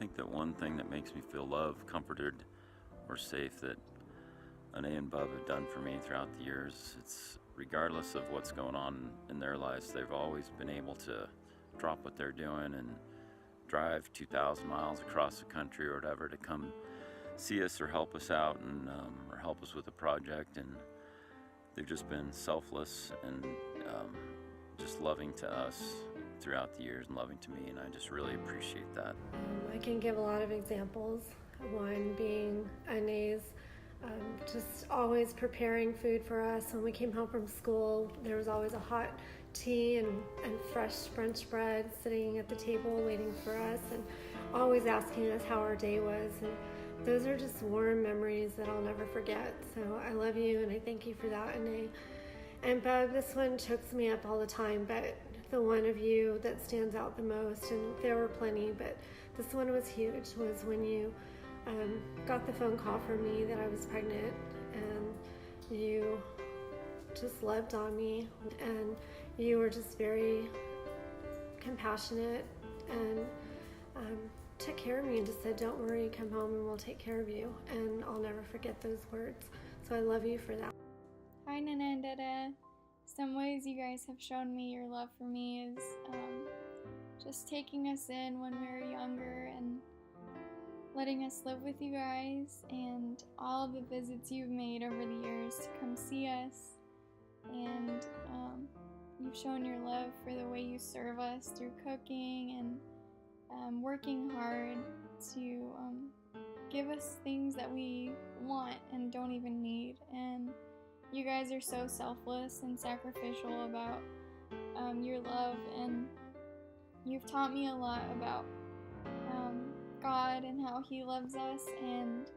think that one thing that makes me feel loved, comforted, or safe that nene and Bub have done for me throughout the years, it's regardless of what's going on in their lives, they've always been able to drop what they're doing and drive 2,000 miles across the country or whatever to come see us or help us out and or help us with a project. And they've just been selfless and just loving to us throughout the years and loving to me, and I just really appreciate that. I can give a lot of examples. One being Nene's just always preparing food for us. When we came home from school, there was always a hot tea and fresh French bread sitting at the table waiting for us, and always asking us how our day was. And those are just warm memories that I'll never forget. So I love you, and I thank you for that, Nene. And Bub, this one chokes me up all the time, but the one of you that stands out the most, and there were plenty, but this one was huge, was when you got the phone call from me that I was pregnant, and you just loved on me, and you were just very compassionate and took care of me and just said, don't worry, come home and we'll take care of you. And I'll never forget those words. So I love you for that. Hi, Nene and Dede. Some ways you guys have shown me your love for me is just taking us in when we were younger and letting us live with you guys, and all of the visits you've made over the years to come see us. And you've shown your love for the way you serve us through cooking and working hard to give us things that we want and don't even need. And you guys are so selfless and sacrificial about your love, and you've taught me a lot about God and how He loves us, and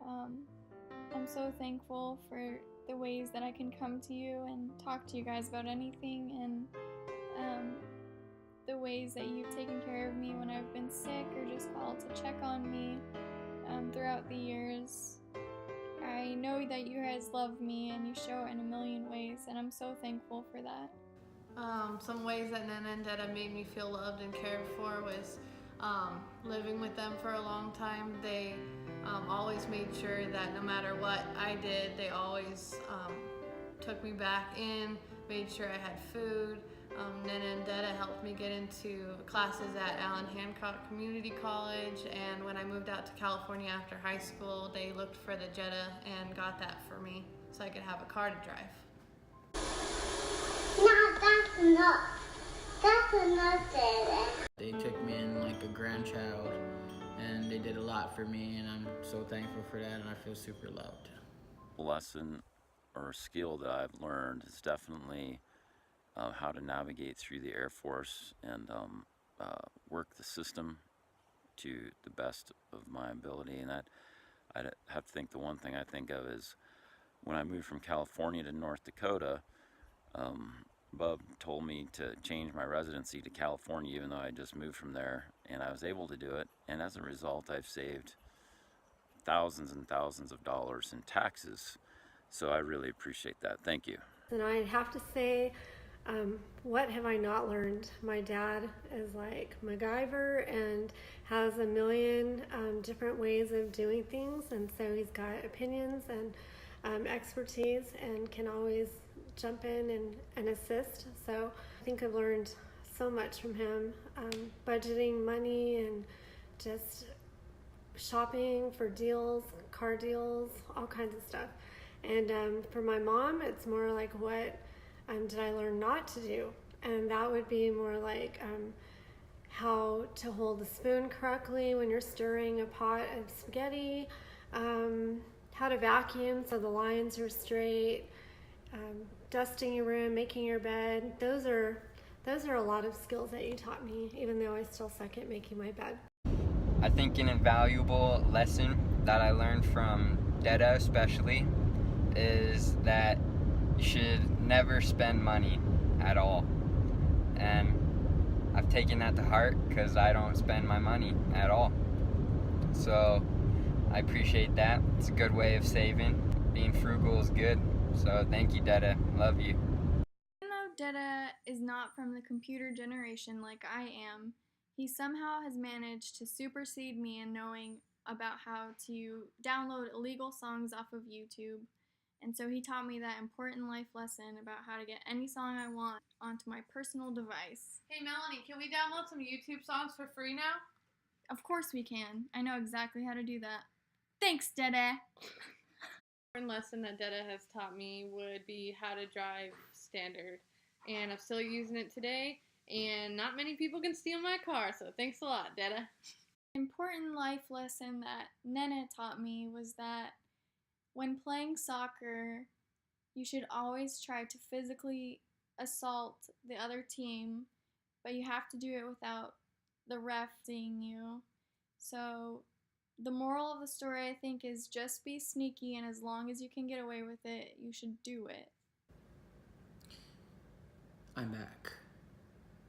I'm so thankful for the ways that I can come to you and talk to you guys about anything, and the ways that you've taken care of me when I've been sick or just called to check on me throughout the years. I know that you guys love me, and you show it in a million ways, and I'm so thankful for that. Some ways that Nene and Dede made me feel loved and cared for was living with them for a long time. They always made sure that no matter what I did, they always took me back in, made sure I had food. Nene and Dede helped me get into classes at Allen Hancock Community College, and when I moved out to California after high school, they looked for the Jetta and got that for me so I could have a car to drive. No, that's not Dede. They took me in like a grandchild, and they did a lot for me, and I'm so thankful for that, and I feel super loved. A lesson or a skill that I've learned is definitely how to navigate through the Air Force and work the system to the best of my ability. And that, I have to think, the one thing I think of is when I moved from California to North Dakota, Bub told me to change my residency to California even though I just moved from there, and I was able to do it, and as a result I've saved thousands and thousands of dollars in taxes. So I really appreciate that. Thank you. And I have to say, what have I not learned? My dad is like MacGyver and has a million different ways of doing things, and so he's got opinions and expertise and can always jump in and assist. So I think I've learned so much from him, budgeting money and just shopping for deals, car deals, all kinds of stuff. And for my mom, it's more like, what did I learn not to do? And that would be more like how to hold the spoon correctly when you're stirring a pot of spaghetti, how to vacuum so the lines are straight, dusting your room, making your bed. Those are a lot of skills that you taught me, even though I still suck at making my bed. I think an invaluable lesson that I learned from Dede especially is that you should never spend money at all. And I've taken that to heart because I don't spend my money at all. So I appreciate that. It's a good way of saving. Being frugal is good. So thank you, Dede. Love you. Even though Dede is not from the computer generation like I am, He somehow has managed to supersede me in knowing about how to download illegal songs off of YouTube. And so he taught me that important life lesson about how to get any song I want onto my personal device. Hey Melanie, can we download some YouTube songs for free now? Of course we can. I know exactly how to do that. Thanks, Dede. One lesson that Dede has taught me would be how to drive standard. And I'm still using it today, and not many people can steal my car, so thanks a lot, Dede. An important life lesson that Nene taught me was that when playing soccer, you should always try to physically assault the other team, but you have to do it without the ref seeing you. So the moral of the story, I think, is just be sneaky, and as long as you can get away with it, you should do it. I'm back.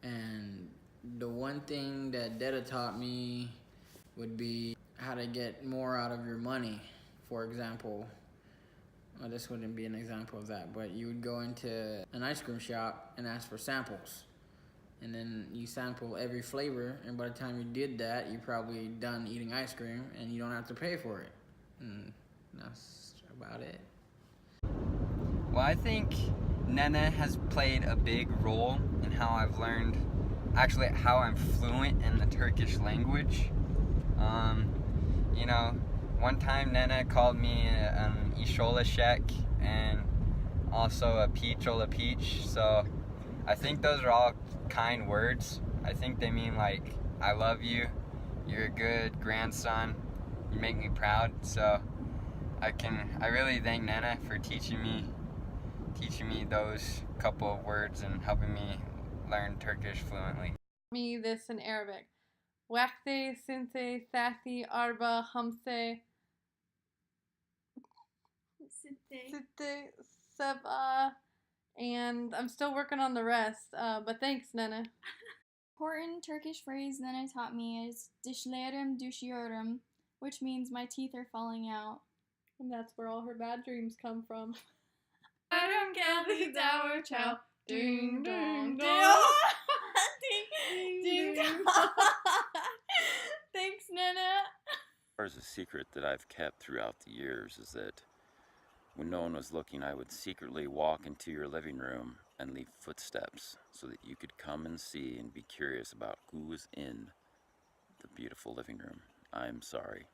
And the one thing that Deda taught me would be how to get more out of your money. For example, well, this wouldn't be an example of that, but you would go into an ice cream shop and ask for samples. And then you sample every flavor, and by the time you did that, you're probably done eating ice cream and you don't have to pay for it. And that's about it. Well, I think Nene has played a big role in how I've learned, actually how I'm fluent in the Turkish language. You know, one time Nene called me an ishola shek and also a peachola peach, so I think those are all kind words. I think they mean like, I love you, you're a good grandson, you make me proud. So I really thank Nene for teaching me those couple of words and helping me learn Turkish fluently. Me this in Arabic. Wakti, sinte, thati, arba, hamse, sitte, saba, and I'm still working on the rest, but thanks, Nene. Important Turkish phrase Nene taught me is dişlerim düşüyorum, which means my teeth are falling out. And that's where all her bad dreams come from. I don't get the dower chow. Ding dong ding. Ding ding. Thanks, Nene. There's a secret that I've kept throughout the years is that when no one was looking, I would secretly walk into your living room and leave footsteps so that you could come and see and be curious about who was in the beautiful living room. I'm sorry.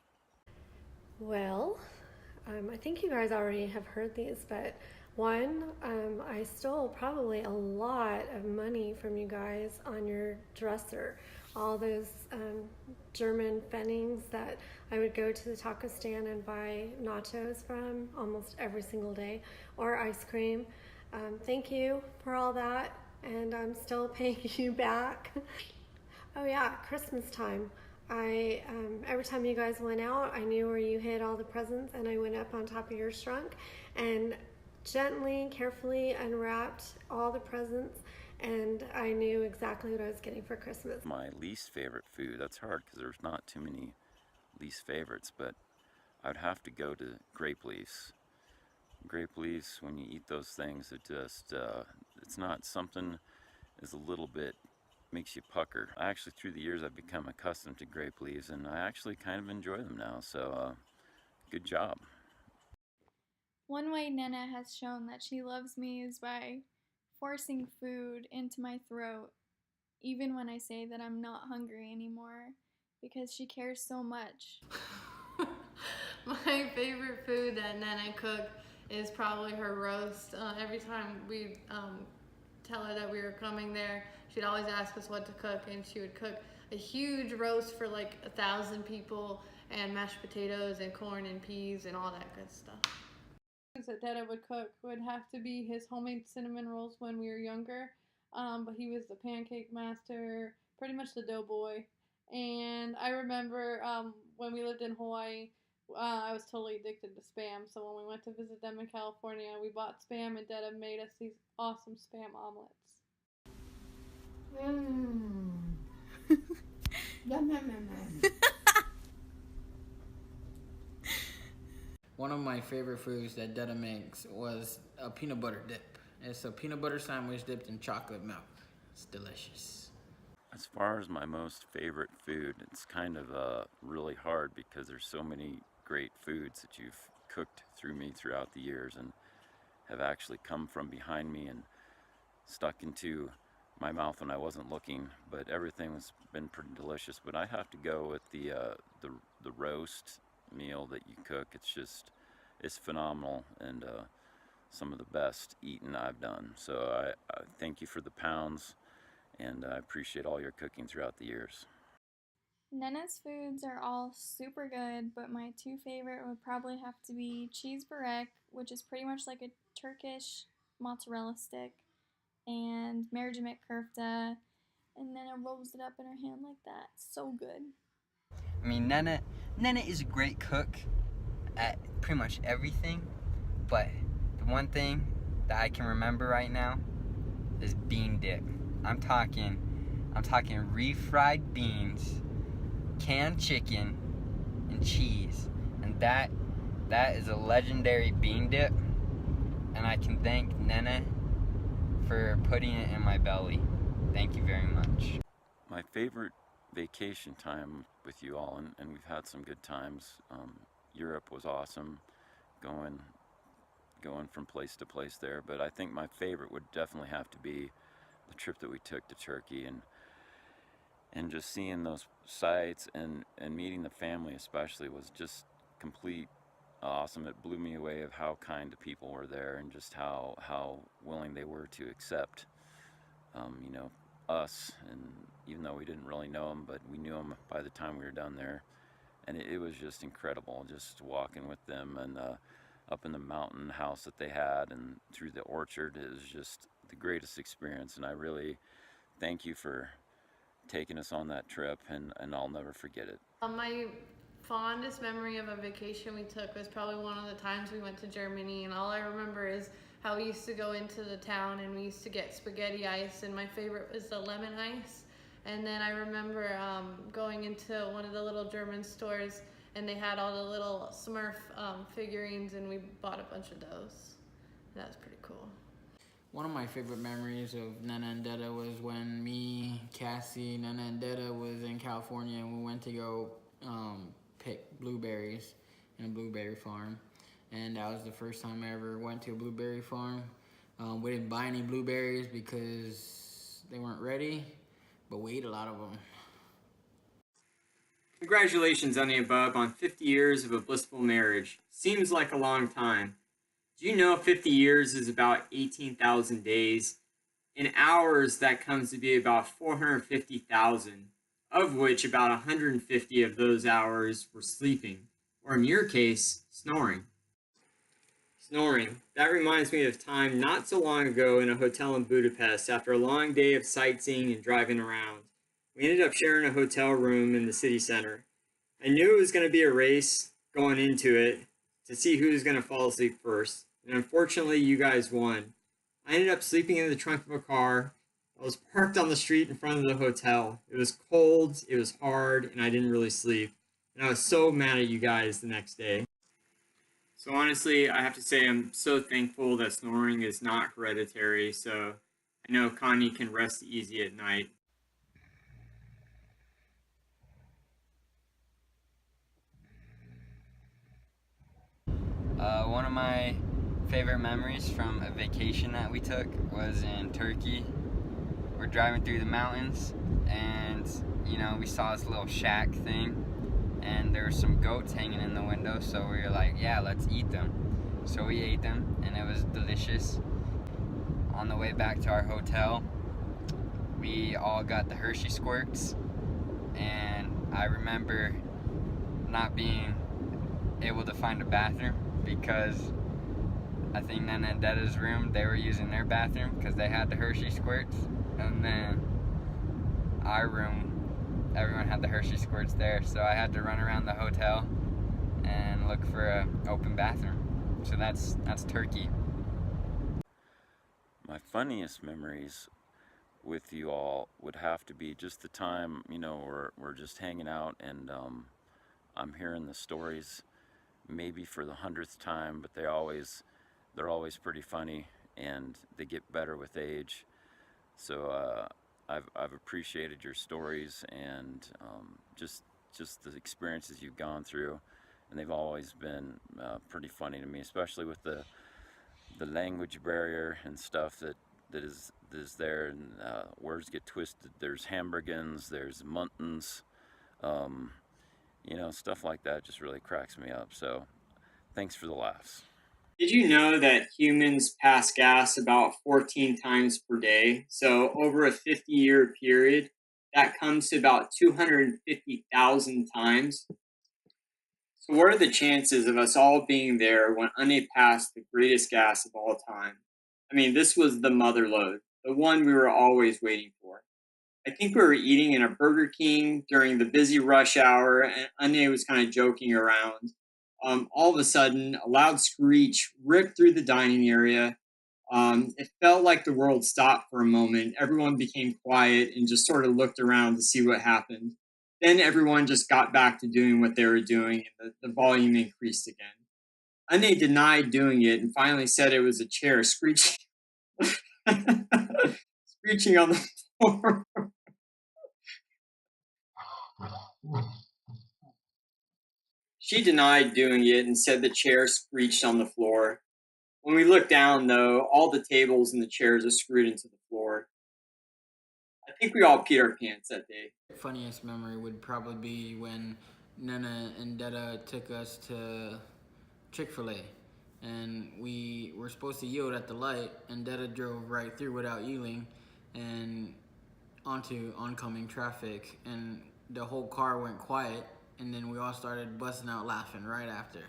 Well, I think you guys already have heard these, but one, I stole probably a lot of money from you guys on your dresser. All those German Fennings that I would go to the taco stand and buy nachos from almost every single day, or ice cream. Thank you for all that, and I'm still paying you back. Oh yeah, Christmas time. Every time you guys went out, I knew where you hid all the presents, and I went up on top of your trunk and gently, carefully unwrapped all the presents, and I knew exactly what I was getting for Christmas. My least favorite food, that's hard because there's not too many least favorites, but I would have to go to grape leaves. Grape leaves, when you eat those things, it just, it's not something is a little bit makes you pucker. Actually, through the years, I've become accustomed to grape leaves, and I actually kind of enjoy them now, so good job. One way Nene has shown that she loves me is by forcing food into my throat, even when I say that I'm not hungry anymore, because she cares so much. My favorite food that Nene cooked is probably her roast. Every time we tell her that we were coming there, she'd always ask us what to cook, and she would cook a huge roast for like 1,000 people, and mashed potatoes and corn and peas and all that good stuff. That Dede would cook would have to be his homemade cinnamon rolls when we were younger, but he was the pancake master, pretty much the dough boy. And I remember when we lived in Hawaii, I was totally addicted to Spam, so when we went to visit them in California, we bought Spam, and Dede made us these awesome Spam omelets. One of my favorite foods that Deda makes was a peanut butter dip. It's a peanut butter sandwich dipped in chocolate milk. It's delicious. As far as my most favorite food, it's kind of really hard because there's so many great foods that you've cooked through me throughout the years and have actually come from behind me and stuck into my mouth when I wasn't looking. But everything's been pretty delicious. But I have to go with the roast meal that you cook. It's phenomenal and some of the best eating I've done. So I thank you for the pounds, and I appreciate all your cooking throughout the years. Nene's foods are all super good, but my two favorite would probably have to be cheese barek, which is pretty much like a Turkish mozzarella stick, and mercimek köfte, and Nene rolls it up in her hand like that. So good. I mean, Nene is a great cook at pretty much everything, but the one thing that I can remember right now is bean dip. I'm talking refried beans, canned chicken, and cheese, and that is a legendary bean dip, and I can thank Nene for putting it in my belly. Thank you very much. My favorite vacation time with you all, and we've had some good times. Europe was awesome, going from place to place there. But I think my favorite would definitely have to be the trip that we took to Turkey, and just seeing those sights and meeting the family especially was just complete awesome. It blew me away of how kind the people were there and just how willing they were to accept us, and even though we didn't really know them, but we knew them by the time we were down there, and it was just incredible just walking with them and up in the mountain house that they had and through the orchard. It was just the greatest experience, and I really thank you for taking us on that trip, and I'll never forget it. My fondest memory of a vacation we took was probably one of the times we went to Germany, and all I remember is how we used to go into the town and we used to get spaghetti ice, and my favorite was the lemon ice. And then I remember going into one of the little German stores, and they had all the little Smurf figurines, and we bought a bunch of those. That was pretty cool. One of my favorite memories of Nene and Dede was when me, Cassie, Nene, and Dede was in California, and we went to go pick blueberries in a blueberry farm. And that was the first time I ever went to a blueberry farm. We didn't buy any blueberries because they weren't ready, but we ate a lot of them. Congratulations on the above on 50 years of a blissful marriage. Seems like a long time. Do you know 50 years is about 18,000 days? In hours, that comes to be about 450,000, of which about 150 of those hours were sleeping, or in your case, snoring. Snoring. That reminds me of time not so long ago in a hotel in Budapest after a long day of sightseeing and driving around. We ended up sharing a hotel room in the city center. I knew it was going to be a race going into it to see who was going to fall asleep first, and unfortunately you guys won. I ended up sleeping in the trunk of a car. I was parked on the street in front of the hotel. It was cold, it was hard, and I didn't really sleep. And I was so mad at you guys the next day. So honestly, I have to say I'm so thankful that snoring is not hereditary, so I know Connie can rest easy at night. One of my favorite memories from a vacation that we took was in Turkey. We're driving through the mountains, and we saw this little shack thing, and there were some goats hanging in the window, so we were like, yeah, let's eat them. So we ate them, and it was delicious. On the way back to our hotel, we all got the Hershey squirts, and I remember not being able to find a bathroom because I think Nene and Dede's room, they were using their bathroom because they had the Hershey squirts, and then our room, everyone had the Hershey squirts there, so I had to run around the hotel and look for an open bathroom. So that's Turkey. My funniest memories with you all would have to be just the time, we're just hanging out, and I'm hearing the stories maybe for the 100th time, but they're always pretty funny, and they get better with age. So I've appreciated your stories and just the experiences you've gone through, and they've always been pretty funny to me, especially with the language barrier and stuff that is there, and words get twisted. There's hamburgans, there's muntins, um, stuff like that just really cracks me up. So thanks for the laughs. Did you know that humans pass gas about 14 times per day? So, over a 50-year period, that comes to about 250,000 times. So, what are the chances of us all being there when Ane passed the greatest gas of all time? I mean, this was the mother lode, the one we were always waiting for. I think we were eating in a Burger King during the busy rush hour, and Ane was kind of joking around. All of a sudden, a loud screech ripped through the dining area. It felt like the world stopped for a moment. Everyone became quiet and just sort of looked around to see what happened. Then everyone just got back to doing what they were doing, and the volume increased again. Ane denied doing it and finally said it was a chair screeching, screeching on the floor. She denied doing it and said the chair screeched on the floor. When we looked down, though, all the tables and the chairs are screwed into the floor. I think we all peed our pants that day. Funniest memory would probably be when Nana and Dada took us to Chick-fil-A, and we were supposed to yield at the light, and Dada drove right through without yielding and onto oncoming traffic, and the whole car went quiet, and then we all started busting out laughing right after.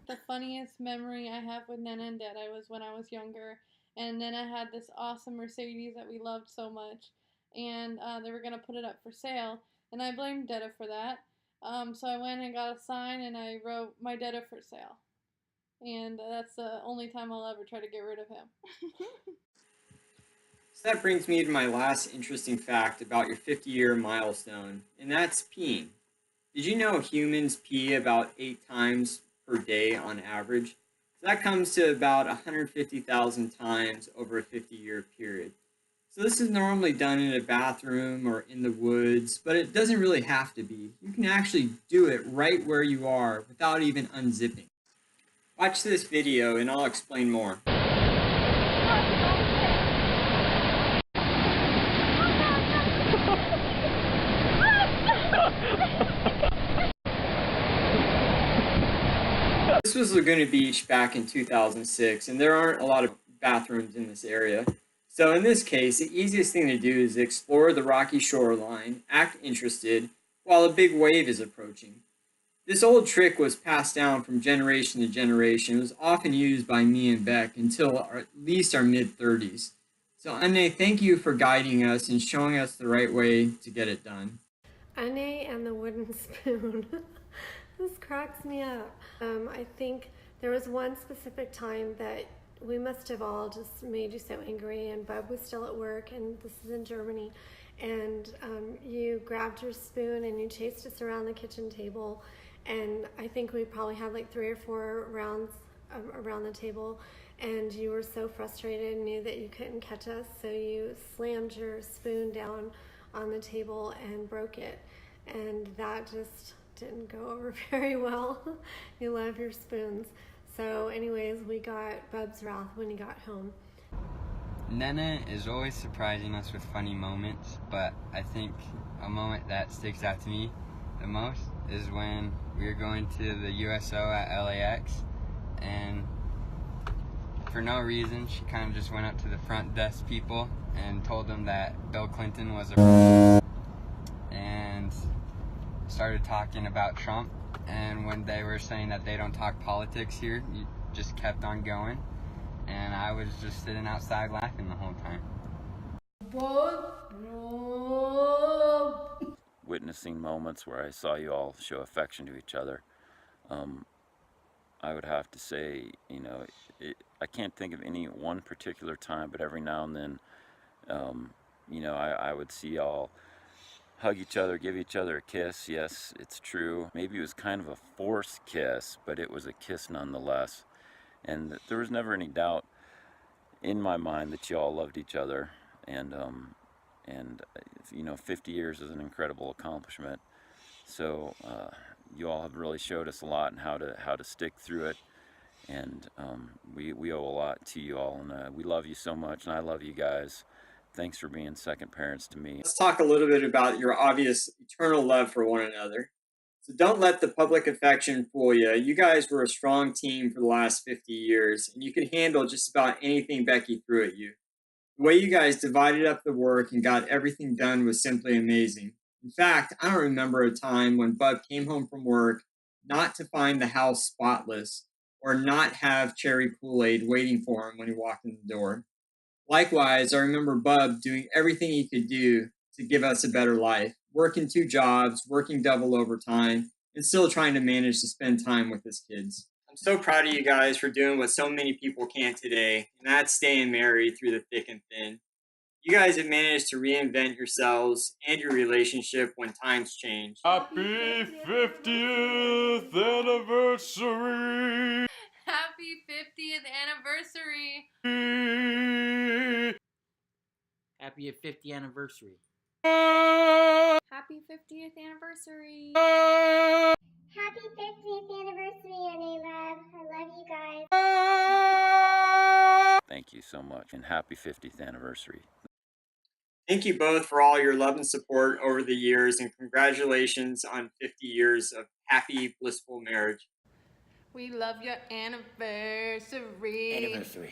The funniest memory I have with Nene and Dede was when I was younger, and Nene had this awesome Mercedes that we loved so much, and they were gonna put it up for sale, and I blamed Dede for that. So I went and got a sign and I wrote my Dede for sale, and that's the only time I'll ever try to get rid of him. So that brings me to my last interesting fact about your 50-year milestone, and that's peeing. Did you know humans pee about 8 times per day on average? So that comes to about 150,000 times over a 50-year period. So this is normally done in a bathroom or in the woods, but it doesn't really have to be. You can actually do it right where you are without even unzipping. Watch this video and I'll explain more. This was Laguna Beach back in 2006, and there aren't a lot of bathrooms in this area. So in this case, the easiest thing to do is explore the rocky shoreline, act interested, while a big wave is approaching. This old trick was passed down from generation to generation. It was often used by me and Beck until at least our mid-30s. So Ane, thank you for guiding us and showing us the right way to get it done. Ane and the wooden spoon. This cracks me up. I think there was one specific time that we must have all just made you so angry, and Bub was still at work, and this is in Germany, and you grabbed your spoon and you chased us around the kitchen table, and I think we probably had like 3 or 4 rounds around the table, and you were so frustrated and knew that you couldn't catch us, so you slammed your spoon down on the table and broke it, and that just didn't go over very well. You love your spoons. So anyways, we got Bub's wrath when he got home. Nene is always surprising us with funny moments, but I think a moment that sticks out to me the most is when we were going to the USO at LAX, and for no reason she kind of just went up to the front desk people and told them that Bill Clinton was a and started talking about Trump, and when they were saying that they don't talk politics here, you just kept on going, and I was just sitting outside laughing the whole time. Witnessing moments where I saw you all show affection to each other, I would have to say, I can't think of any one particular time, but every now and then, I would see y'all hug each other, give each other a kiss. Yes, it's true. Maybe it was kind of a forced kiss, but it was a kiss nonetheless. And there was never any doubt in my mind that you all loved each other. And and 50 years is an incredible accomplishment. So you all have really showed us a lot and how to stick through it, and we owe a lot to you all, and we love you so much, and I love you guys. Thanks for being second parents to me. Let's talk a little bit about your obvious eternal love for one another. So don't let the public affection fool you. You guys were a strong team for the last 50 years, and you could handle just about anything Becky threw at you. The way you guys divided up the work and got everything done was simply amazing. In fact, I don't remember a time when Bub came home from work not to find the house spotless or not have cherry Kool-Aid waiting for him when he walked in the door. Likewise, I remember Bub doing everything he could do to give us a better life, working 2 jobs, working double overtime, and still trying to manage to spend time with his kids. I'm so proud of you guys for doing what so many people can't today, and that's staying married through the thick and thin. You guys have managed to reinvent yourselves and your relationship when times change. Happy 50th anniversary! Happy 50th anniversary! Happy 50th anniversary. Happy 50th anniversary! Happy 50th anniversary, nene. I love you guys. Thank you so much, and happy 50th anniversary. Thank you both for all your love and support over the years, and congratulations on 50 years of happy, blissful marriage. We love your anniversary.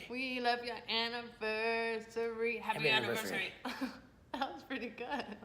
We love your anniversary. Happy anniversary. That was pretty good.